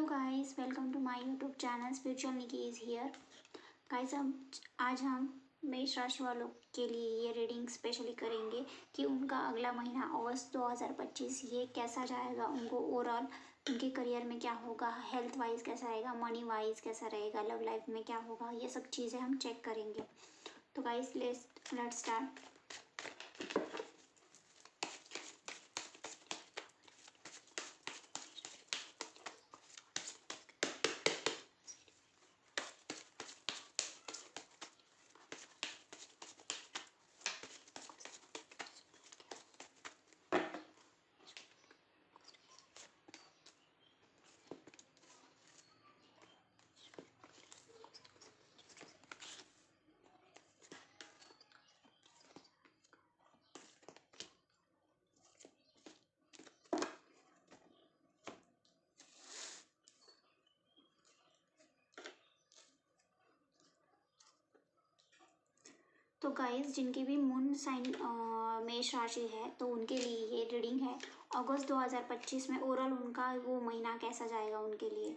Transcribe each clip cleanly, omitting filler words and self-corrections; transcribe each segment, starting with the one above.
Guys, welcome to my YouTube channel spiritual Nikki is here. Guys, आज हम मेष राशि वालों के लिए ये रीडिंग स्पेशली करेंगे कि उनका अगला महीना अगस्त 2025 ये कैसा जाएगा। उनको ओवरऑल उनके करियर में क्या होगा, हेल्थ वाइज कैसा रहेगा, मनी वाइज कैसा रहेगा, लव लाइफ में क्या होगा, ये सब चीज़ें हम चेक करेंगे। तो गाइस लेट्स स्टार्ट। तो गाइस, जिनकी भी मून साइन मेष राशि है तो उनके लिए ये रीडिंग है अगस्त 2025 में ओवरऑल उनका वो महीना कैसा जाएगा उनके लिए।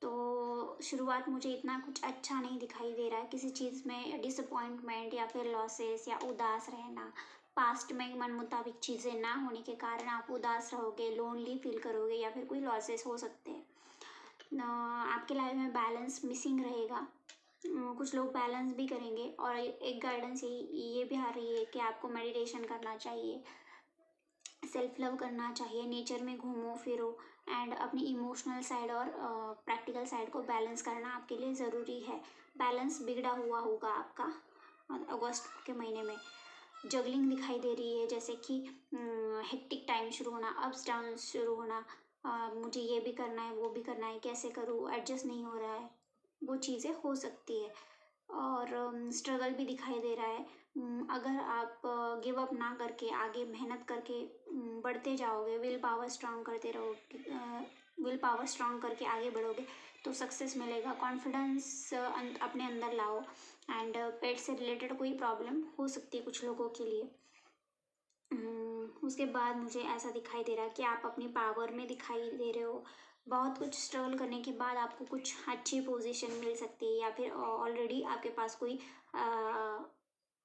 तो शुरुआत मुझे इतना कुछ अच्छा नहीं दिखाई दे रहा है, किसी चीज़ में डिसअपॉइंटमेंट या फिर लॉसेस या उदास रहना, पास्ट में मन मुताबिक चीज़ें ना होने के कारण आप उदास रहोगे, लोनली फील करोगे या फिर कोई लॉसेस हो सकते हैं। आपके लाइफ में बैलेंस मिसिंग रहेगा। कुछ लोग बैलेंस भी करेंगे और एक गाइडेंस ये भी आ रही है कि आपको मेडिटेशन करना चाहिए, सेल्फ लव करना चाहिए, नेचर में घूमो फिरो एंड अपनी इमोशनल साइड और प्रैक्टिकल साइड को बैलेंस करना आपके लिए ज़रूरी है। बैलेंस बिगड़ा हुआ होगा आपका अगस्त के महीने में। जगलिंग दिखाई दे रही है, जैसे कि हेक्टिक टाइम शुरू होना, अप्स डाउन शुरू होना, मुझे ये भी करना है वो भी करना है, कैसे करूँ, एडजस्ट नहीं हो रहा है, वो चीज़ें हो सकती है। और स्ट्रगल भी दिखाई दे रहा है। अगर आप गिव अप ना करके आगे मेहनत करके बढ़ते जाओगे, विल पावर स्ट्रांग करते रहोगे, विल पावर स्ट्रांग करके आगे बढ़ोगे तो सक्सेस मिलेगा। कॉन्फिडेंस अपने अंदर लाओ एंड पेट से रिलेटेड कोई प्रॉब्लम हो सकती है कुछ लोगों के लिए। उसके बाद मुझे ऐसा दिखाई दे रहा है कि आप अपनी पावर में दिखाई दे रहे हो। बहुत कुछ स्ट्रगल करने के बाद आपको कुछ अच्छी पोजीशन मिल सकती है या फिर ऑलरेडी आपके पास कोई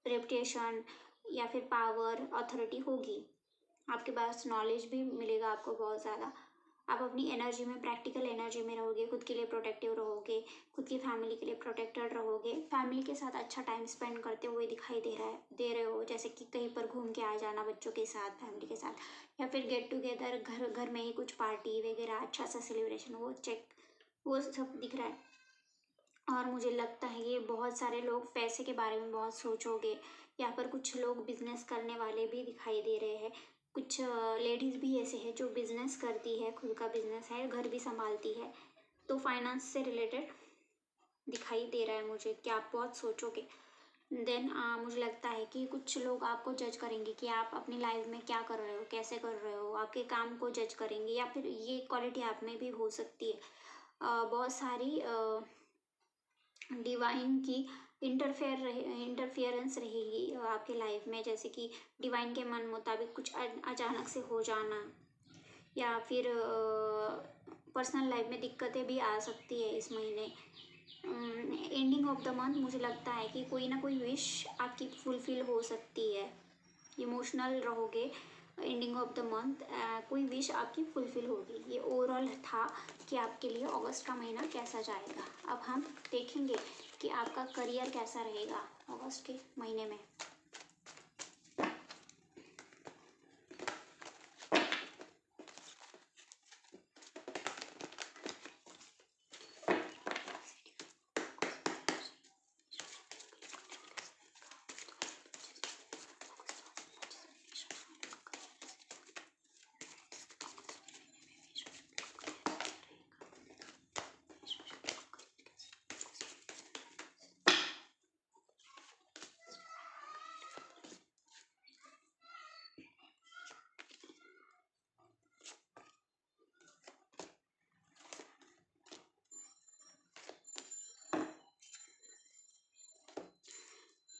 रेपुटेशन या फिर पावर अथॉरिटी होगी। आपके पास नॉलेज भी मिलेगा आपको बहुत ज़्यादा। आप अपनी एनर्जी में, प्रैक्टिकल एनर्जी में रहोगे, खुद के लिए प्रोटेक्टिव रहोगे, खुद की फैमिली के लिए प्रोटेक्टेड रहोगे। फैमिली के साथ अच्छा टाइम स्पेंड करते हुए दिखाई दे रहे हो, जैसे कि कहीं पर घूम के आ जाना बच्चों के साथ, फैमिली के साथ, या फिर गेट टुगेदर घर घर में ही कुछ पार्टी वगैरह अच्छा सा सेलिब्रेशन, वो सब दिख रहा है। और मुझे लगता है ये बहुत सारे लोग पैसे के बारे में बहुत सोचोगे। यहाँ पर कुछ लोग बिजनेस करने वाले भी दिखाई दे रहे हैं। कुछ लेडीज़ भी ऐसे हैं जो बिजनेस करती है, खुद का बिजनेस है, घर भी संभालती है। तो फाइनेंस से रिलेटेड दिखाई दे रहा है मुझे कि आप बहुत सोचोगे। देन मुझे लगता है कि कुछ लोग आपको जज करेंगे कि आप अपनी लाइफ में क्या कर रहे हो, कैसे कर रहे हो, आपके काम को जज करेंगे या फिर ये क्वालिटी आप में भी हो सकती है। बहुत सारी डिवाइन की इंटरफेरेंस रहेगी आपके लाइफ में, जैसे कि डिवाइन के मन मुताबिक कुछ अचानक से हो जाना या फिर पर्सनल लाइफ में दिक्कतें भी आ सकती है इस महीने। एंडिंग ऑफ द मंथ मुझे लगता है कि कोई ना कोई विश आपकी फुलफिल हो सकती है। इमोशनल रहोगे एंडिंग ऑफ द मंथ, कोई विश आपकी फुलफिल होगी। ये ओवरऑल था कि आपके लिए अगस्त का महीना कैसा जाएगा। अब हम देखेंगे कि आपका करियर कैसा रहेगा अगस्त के महीने में।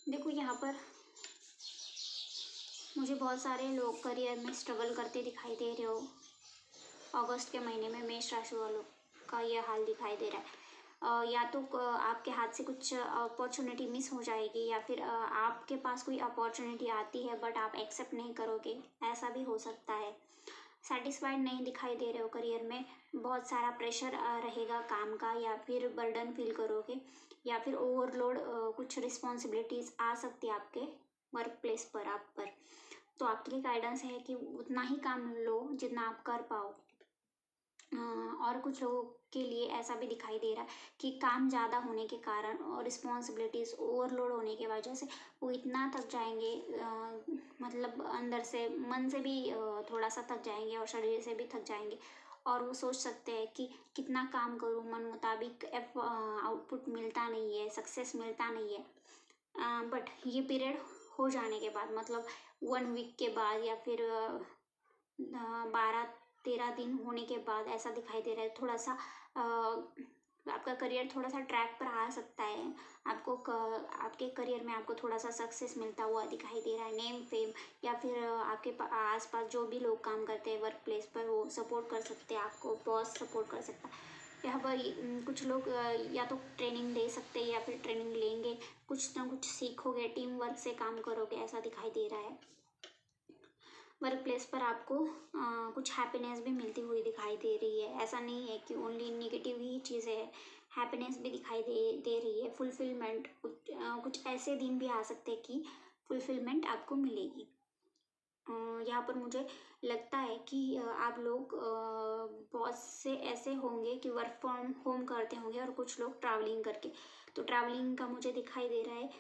देखो, यहाँ पर मुझे बहुत सारे लोग करियर में स्ट्रगल करते दिखाई दे रहे हो अगस्त के महीने में, मेष राशि वालों। आपका ये हाल दिखाई दे रहा है। या तो आपके हाथ से कुछ अपॉर्चुनिटी मिस हो जाएगी, या फिर आपके पास कोई अपॉर्चुनिटी आती है बट आप एक्सेप्ट नहीं करोगे, ऐसा भी हो सकता है। सेटिस्फाइड नहीं दिखाई दे रहे हो करियर में, बहुत सारा प्रेशर रहेगा काम का, या फिर बर्डन फील करोगे, या फिर ओवरलोड कुछ रिस्पॉन्सिबिलिटीज़ आ सकती है आपके वर्क प्लेस पर आप पर। तो आपके लिए गाइडेंस है कि उतना ही काम लो जितना आप कर पाओ। और कुछ लोगों के लिए ऐसा भी दिखाई दे रहा है कि काम ज़्यादा होने के कारण और रिस्पॉन्सिबिलिटीज़ ओवरलोड होने की वजह से वो इतना थक जाएंगे, मतलब अंदर से मन से भी थोड़ा सा थक जाएंगे और शरीर से भी थक जाएंगे, और वो सोच सकते हैं कि कितना काम करूँ, मन मुताबिक आउटपुट मिलता नहीं है, सक्सेस मिलता नहीं है। बट ये पीरियड हो जाने के बाद, मतलब 1 वीक के बाद, या फिर 12-13 दिन होने के बाद ऐसा दिखाई दे रहा है थोड़ा सा आपका करियर थोड़ा सा ट्रैक पर आ सकता है। आपके करियर में आपको थोड़ा सा सक्सेस मिलता हुआ दिखाई दे रहा है, नेम फेम, या फिर आपके आसपास जो भी लोग काम करते हैं वर्क प्लेस पर वो सपोर्ट कर सकते हैं आपको, बॉस सपोर्ट कर सकता है। यहाँ पर कुछ लोग या तो ट्रेनिंग दे सकते हैं या फिर ट्रेनिंग लेंगे, कुछ ना कुछ सीखोगे, टीम वर्क से काम करोगे, ऐसा दिखाई दे रहा है। वर्क प्लेस पर आपको कुछ हैप्पीनेस भी मिलती हुई दिखाई दे रही है। ऐसा नहीं है कि ओनली निगेटिव ही चीज़ें है, हैप्पीनेस भी दिखाई दे रही है। फुलफिलमेंट, कुछ ऐसे दिन भी आ सकते हैं कि फुलफिलमेंट आपको मिलेगी। यहाँ पर मुझे लगता है कि आप लोग बहुत से ऐसे होंगे कि वर्क फ्रॉम होम करते होंगे, और कुछ लोग ट्रैवलिंग करके, तो ट्रैवलिंग का मुझे दिखाई दे रहा है,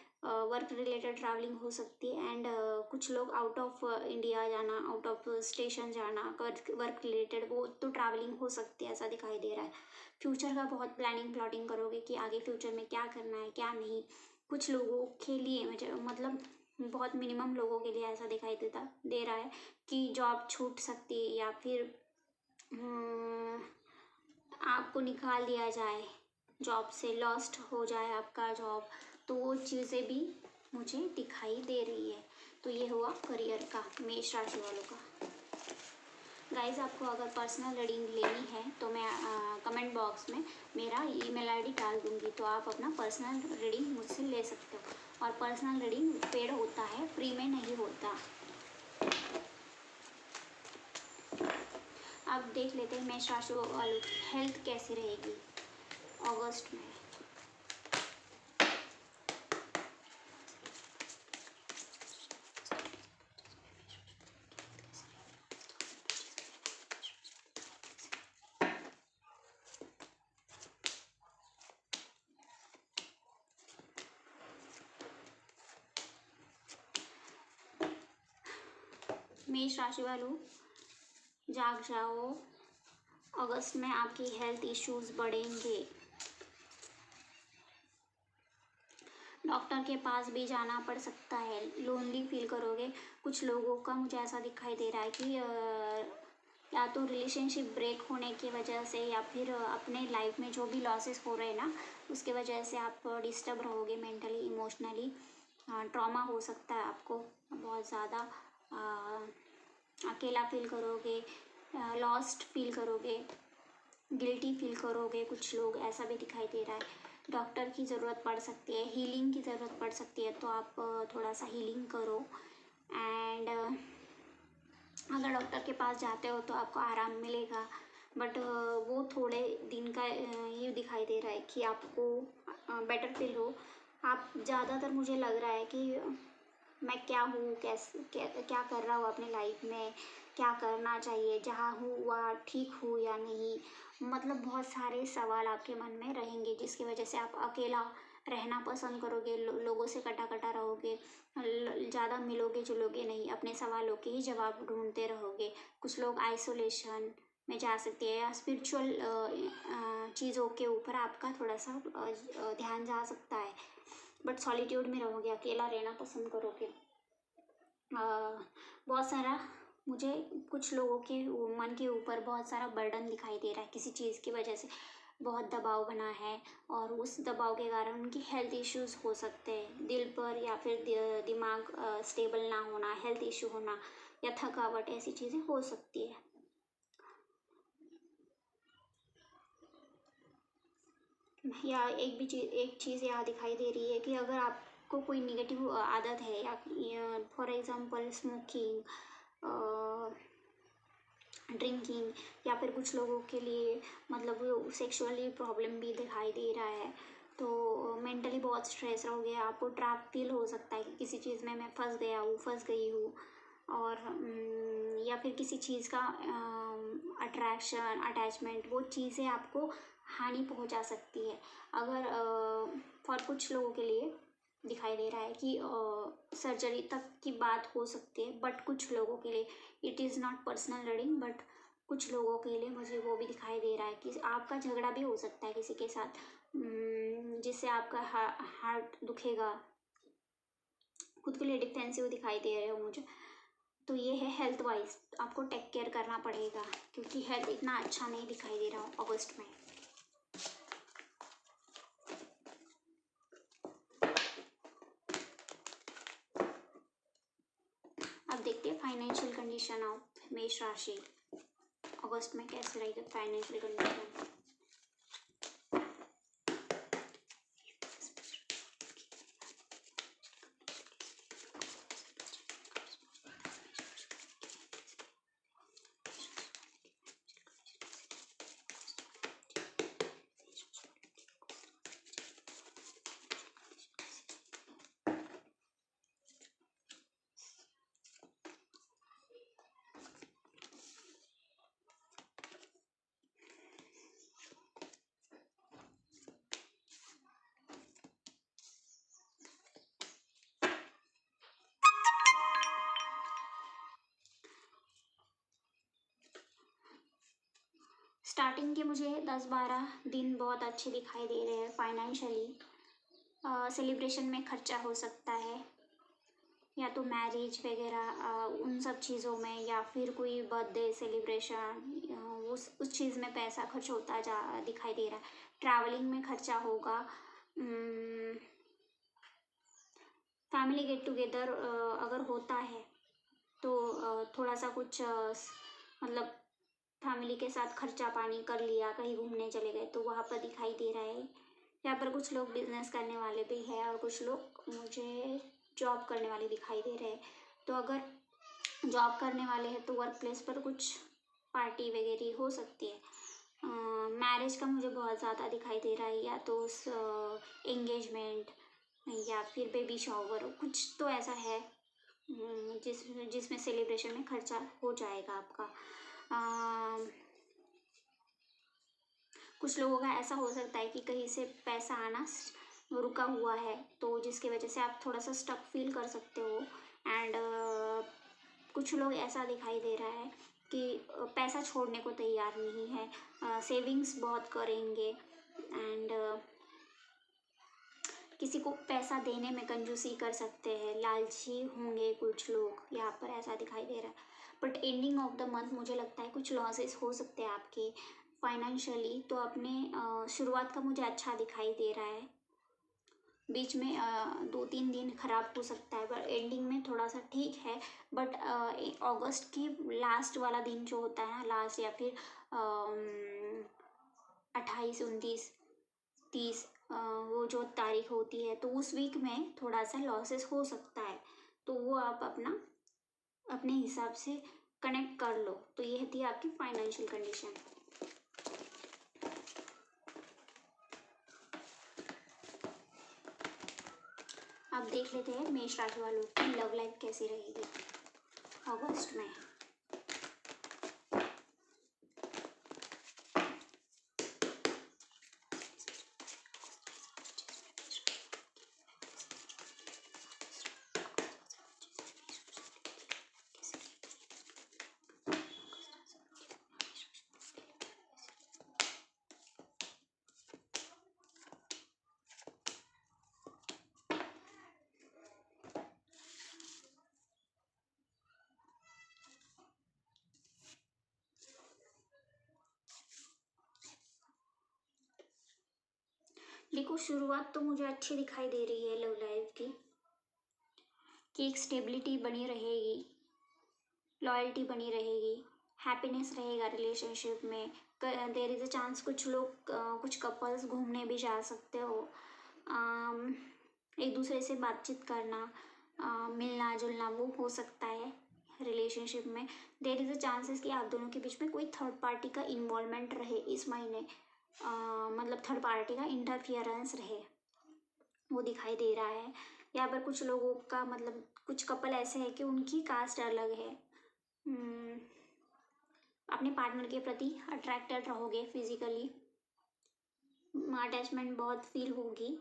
वर्क रिलेटेड ट्रैवलिंग हो सकती है। एंड कुछ लोग आउट ऑफ इंडिया जाना, आउट ऑफ स्टेशन जाना, वर्क रिलेटेड, वो तो ट्रैवलिंग हो सकती है, ऐसा दिखाई दे रहा है। फ्यूचर का बहुत प्लानिंग प्लॉटिंग करोगे कि आगे फ्यूचर में क्या करना है क्या नहीं। कुछ लोगों के लिए मुझे मतलब बहुत मिनिमम लोगों के लिए ऐसा दिखाई दे रहा है कि जॉब छूट सकती है, या फिर आपको निकाल दिया जाए जॉब से, लॉस्ट हो जाए आपका जॉब, तो वो चीज़ें भी मुझे दिखाई दे रही है। तो ये हुआ करियर का, मेष राशि वालों का। गाइज, आपको अगर पर्सनल रीडिंग लेनी है तो मैं कमेंट बॉक्स में मेरा ईमेल आईडी डाल दूँगी, तो आप अपना पर्सनल रीडिंग मुझसे ले सकते हो। और पर्सनल रीडिंग पेड होता है, फ्री में नहीं होता। अब देख लेते हैं मेष राशि वालों की हेल्थ कैसी रहेगी अगस्त में। मेष राशि वालों, जाग जाओ, अगस्त में आपकी हेल्थ इश्यूज बढ़ेंगे। डॉक्टर के पास भी जाना पड़ सकता है, लोनली फील करोगे। कुछ लोगों का मुझे ऐसा दिखाई दे रहा है कि या तो रिलेशनशिप ब्रेक होने की वजह से, या फिर अपने लाइफ में जो भी लॉसेस हो रहे हैं ना, उसके वजह से आप डिस्टर्ब रहोगे मेंटली, इमोशनली। ट्रॉमा हो सकता है आपको, बहुत ज़्यादा अकेला फील करोगे, लॉस्ट फील करोगे, गिल्टी फील करोगे। कुछ लोग ऐसा भी दिखाई दे रहा है। डॉक्टर की ज़रूरत पड़ सकती है, हीलिंग की ज़रूरत पड़ सकती है, तो आप थोड़ा सा हीलिंग करो। एंड अगर डॉक्टर के पास जाते हो तो आपको आराम मिलेगा, बट वो थोड़े दिन का ये दिखाई दे रहा है कि आपको बेटर फील हो। आप ज़्यादातर, मुझे लग रहा है कि मैं क्या हूँ, कैसे क्या कर रहा हूँ अपनी लाइफ में, क्या करना चाहिए, जहाँ हूँ वहाँ ठीक हूँ या नहीं, मतलब बहुत सारे सवाल आपके मन में रहेंगे, जिसकी वजह से आप अकेला रहना पसंद करोगे, लोगों से कटा कटा रहोगे, ज़्यादा मिलोगे जुलोगे नहीं, अपने सवालों के ही जवाब ढूंढते रहोगे। कुछ लोग आइसोलेशन में जा सकते हैं, या स्पिरिचुअल चीज़ों के ऊपर आपका थोड़ा सा ध्यान जा सकता है, बट सॉलिट्यूड में रहोगे, अकेला रहना पसंद करोगे। बहुत सारा मुझे कुछ लोगों के मन के ऊपर बहुत सारा बर्डन दिखाई दे रहा है, किसी चीज़ की वजह से बहुत दबाव बना है, और उस दबाव के कारण उनकी हेल्थ इश्यूज हो सकते हैं, दिल पर, या फिर दिमाग स्टेबल ना होना, हेल्थ इशू होना, या थकावट, ऐसी चीज़ें हो सकती है। या एक चीज़ यहाँ दिखाई दे रही है कि अगर आपको कोई निगेटिव आदत है या फॉर एग्जांपल स्मोकिंग, ड्रिंकिंग, या फिर कुछ लोगों के लिए मतलब सेक्सुअली प्रॉब्लम भी दिखाई दे रहा है, तो मेंटली बहुत स्ट्रेस रहोगे, आपको ट्रैप फील हो सकता है कि किसी चीज़ में मैं फंस गया हूँ, फंस गई हूँ। और या फिर किसी चीज़ का अट्रैक्शन, अटैचमेंट, वो चीज़ें आपको हानि पहुंचा सकती है। अगर फॉर कुछ लोगों के लिए दिखाई दे रहा है कि सर्जरी तक की बात हो सकती है, बट कुछ लोगों के लिए it is not personal reading, but कुछ लोगों के लिए मुझे वो भी दिखाई दे रहा है कि आपका झगड़ा भी हो सकता है किसी के साथ, जिससे आपका हार्ट दुखेगा, खुद के लिए डिफेंसिव दिखाई दे रहे हो मुझे। तो ये है हेल्थ वाइज आपको टेक केयर करना पड़ेगा, क्योंकि हेल्थ इतना अच्छा नहीं दिखाई दे रहा अगस्त में। अब देखते हैं फाइनेंशियल कंडीशन ऑफ मेष राशि अगस्त में कैसे रहेगी फाइनेंशियल कंडीशन। स्टार्टिंग के मुझे 10-12 दिन बहुत अच्छे दिखाई दे रहे हैं फाइनेंशियली। सेलिब्रेशन में खर्चा हो सकता है, या तो मैरिज वगैरह उन सब चीज़ों में, या फिर कोई बर्थडे सेलिब्रेशन, उस चीज़ में पैसा खर्च होता जा दिखाई दे रहा है। ट्रैवलिंग में खर्चा होगा। फैमिली गेट टुगेदर अगर होता है तो थोड़ा सा कुछ मतलब फैमिली के साथ खर्चा पानी कर लिया, कहीं घूमने चले गए, तो वहाँ पर दिखाई दे रहा है। यहाँ पर कुछ लोग बिजनेस करने वाले भी हैं और कुछ लोग मुझे जॉब करने वाले दिखाई दे रहे हैं। तो अगर जॉब करने वाले हैं तो वर्क प्लेस पर कुछ पार्टी वगैरह हो सकती है। मैरिज का मुझे बहुत ज़्यादा दिखाई दे रहा है, या तो उस एंगेजमेंट या फिर बेबी शावर, कुछ तो ऐसा है जिसमें सेलिब्रेशन में खर्चा हो जाएगा आपका। कुछ लोगों का ऐसा हो सकता है कि कहीं से पैसा आना रुका हुआ है, तो जिसकी वजह से आप थोड़ा सा स्टक फील कर सकते हो। एंड कुछ लोग ऐसा दिखाई दे रहा है कि पैसा छोड़ने को तैयार नहीं है, सेविंग्स बहुत करेंगे। एंड किसी को पैसा देने में कंजूसी कर सकते हैं, लालची होंगे कुछ लोग, यहाँ पर ऐसा दिखाई दे रहा है। But ending of the month मुझे लगता है कुछ लॉसेस हो सकते हैं आपके फाइनेंशियली, तो अपने शुरुआत का मुझे अच्छा दिखाई दे रहा है। बीच में 2-3 दिन खराब हो सकता है, पर एंडिंग में थोड़ा सा ठीक है। बट अगस्त की लास्ट वाला दिन जो होता है ना, लास्ट या फिर 28, 29, 30 वो जो तारीख होती है, तो उस वीक में थोड़ा सा लॉसेस हो सकता है। तो वो आप अपने हिसाब से कनेक्ट कर लो। तो ये थी आपकी फाइनेंशियल कंडीशन। अब देख लेते हैं मेष राशि वालों की लव लाइफ कैसी रहेगी अगस्त में। देखो, शुरुआत तो मुझे अच्छी दिखाई दे रही है लव लाइफ की, कि एक स्टेबिलिटी बनी रहेगी, लॉयल्टी बनी रहेगी, हैप्पीनेस रहेगा रिलेशनशिप में, देयर इज़ अ चांस कुछ लोग कुछ कपल्स घूमने भी जा सकते हो। एक दूसरे से बातचीत करना, मिलना जुलना वो हो सकता है रिलेशनशिप में। देयर इज़ अ चांसेस कि आप दोनों के बीच में कोई थर्ड पार्टी का इन्वॉल्वमेंट रहे इस महीने, मतलब थर्ड पार्टी का इंटरफियरेंस रहे, वो दिखाई दे रहा है। यहाँ पर कुछ लोगों का मतलब कुछ कपल ऐसे है कि उनकी कास्ट अलग है। अपने पार्टनर के प्रति अट्रैक्टेड रहोगे, फिजिकली अटैचमेंट बहुत फील होगी।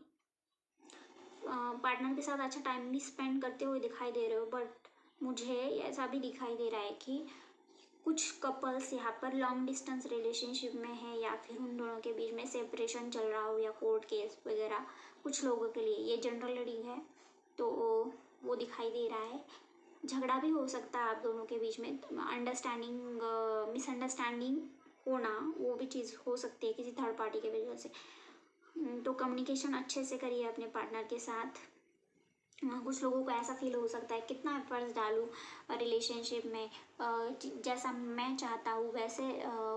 पार्टनर के साथ अच्छा टाइम भी स्पेंड करते हुए दिखाई दे रहे हो, बट मुझे ऐसा भी दिखाई दे रहा है कि कुछ कपल्स यहाँ पर लॉन्ग डिस्टेंस रिलेशनशिप में है, या फिर उन दोनों के बीच में सेपरेशन चल रहा हो या कोर्ट केस वगैरह कुछ लोगों के लिए। ये जनरल रीडिंग है तो वो दिखाई दे रहा है। झगड़ा भी हो सकता है आप दोनों के बीच में, अंडरस्टैंडिंग मिसअंडरस्टैंडिंग होना, वो भी चीज़ हो सकती है किसी थर्ड पार्टी के वजह से। तो कम्युनिकेशन अच्छे से करिए अपने पार्टनर के साथ। कुछ लोगों को ऐसा फील हो सकता है कितना एफर्ट्स डालूँ रिलेशनशिप में, जैसा मैं चाहता हूँ वैसे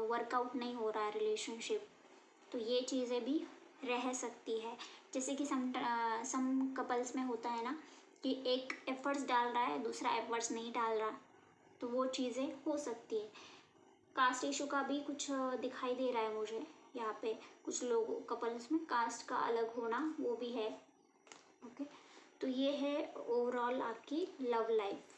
वर्कआउट नहीं हो रहा है रिलेशनशिप। तो ये चीज़ें भी रह सकती है। जैसे कि सम कपल्स में होता है ना कि एक एफर्ट्स डाल रहा है, दूसरा एफर्ट्स नहीं डाल रहा, तो वो चीज़ें हो सकती है। कास्ट इशू का भी कुछ दिखाई दे रहा है मुझे यहाँ पे। कुछ लोगों कपल्स में कास्ट का अलग होना वो भी है। ओके, तो ये है ओवरऑल आपकी लव लाइफ।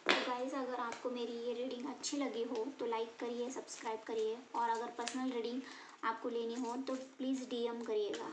तो गाइस, अगर आपको मेरी ये रीडिंग अच्छी लगी हो तो लाइक करिए, सब्सक्राइब करिए, और अगर पर्सनल रीडिंग आपको लेनी हो तो प्लीज़ DM करिएगा।